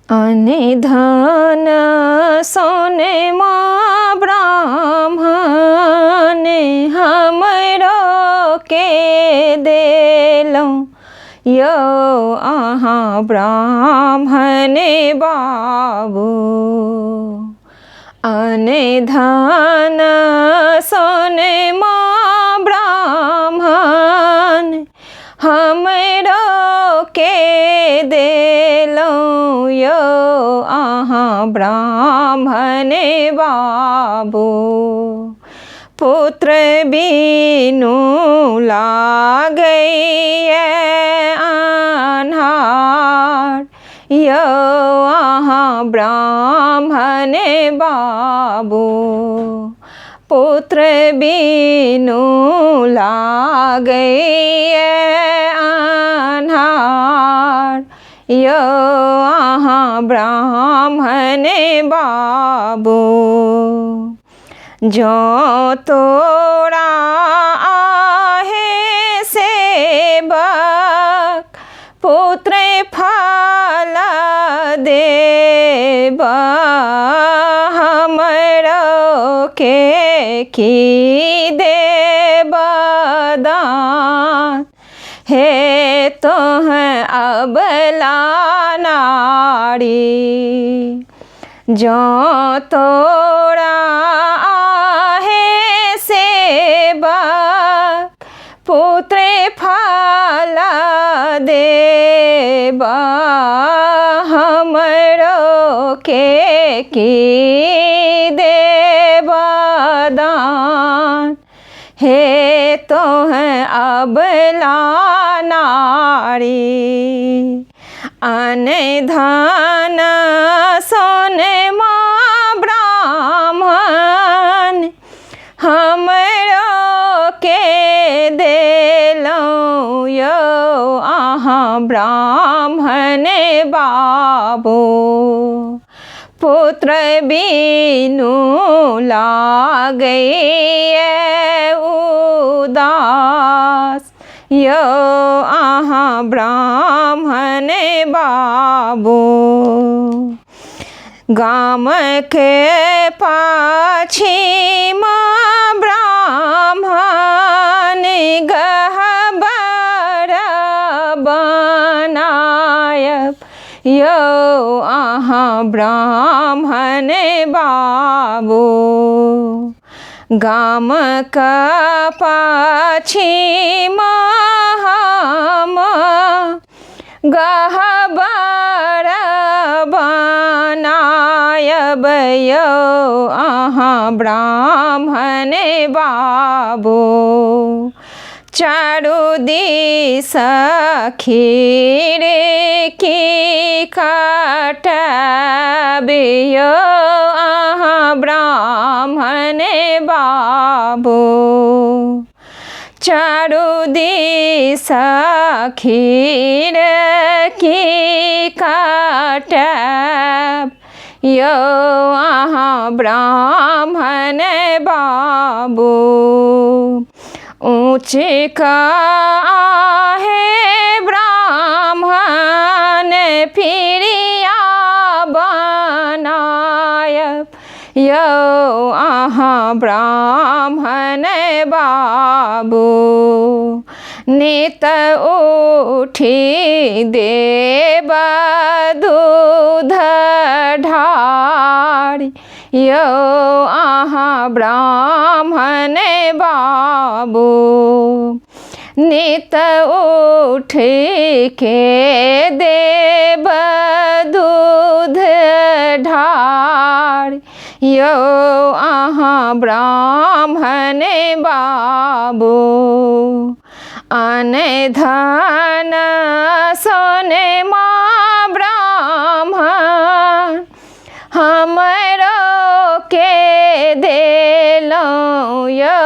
अनिधन सोने माँ ब्राह्मण हमरो के देलौं यो अहाँ ब्राह्मण बाबू। अनिधन सोने माँ ब्राह्मण हमरो के देलौं यो अहाँ ब्राह्मण बाबू। पुत्र बिनु लागैए अन्हार यो अहाँ ब्राह्मण बाबू। पुत्र बिनु लागैए अन्हार यो अहाँ ब्राह्मण बाबू। जो तोरा आहे सेवक पुत्र फल देब हमरो के की देब दान हे तोह अबला नारी। जो तोरा आहे सेवक पुत्र फल देब हमरो के की देब दान हे तोह अबला नारी। अनिधन सोने माँ ब्राह्मण हमरो के देलौं यो अहाँ ब्राह्मण बाबू। पुत्र बिनु लागैए उदास यो अहाँ ब्राह्मण बाबू। गाम के पाछी माँ ब्राह्मण गहबर बनायब यो अहाँ ब्राह्मण बाबू। गाम का पाछी हम गहबर बनायब यो अहाँ ब्राह्मण बाबू। चारू दिस खीर की खटाब यो अहाँ ब्राह्मण बाबू। चारू दिस खीर की खटाब यो अहाँ ब्राह्मण बाबू। ऊँच का आहे ब्राह्मण फिरिया बनायब यो अहाँ ब्राह्मण बाबू। नित उठी देब दूध ढारी यो अहाँ ब्राह्मण बाबू। नित उठ के देब दूध ढार यो अहाँ ब्राह्मण बाबू। अनधन सोने माँ ब्राह्मण हमरो के देलौं यो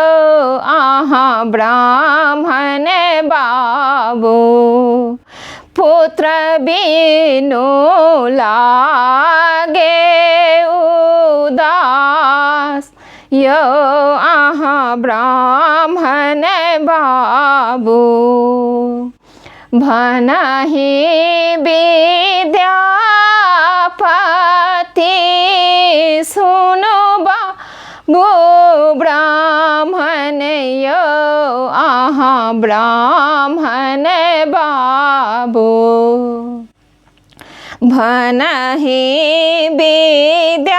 अहाँ ब्राह्मण बाबू। पुत्र बिनु लागे उदास यो अहाँ ब्राह्मण बाबू। भनहि विद्या सुनो बाबू ब्राह्मण यो आहा ब्राह्मण बाबू भनहि विद्यापति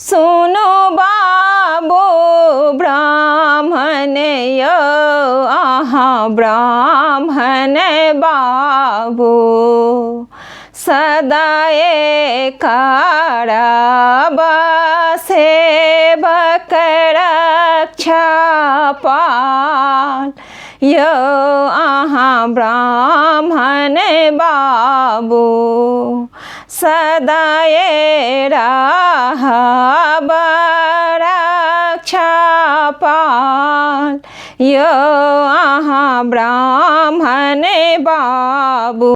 सुनो बाबू ब्राह्मण यो आहा ब्राह्मण बाबू सदा करब सेवक रक्षा पाल यो आहा ब्राह्मण बाबू सदा रहब रक्षा पाल यो आहा ब्राह्मण बाबू।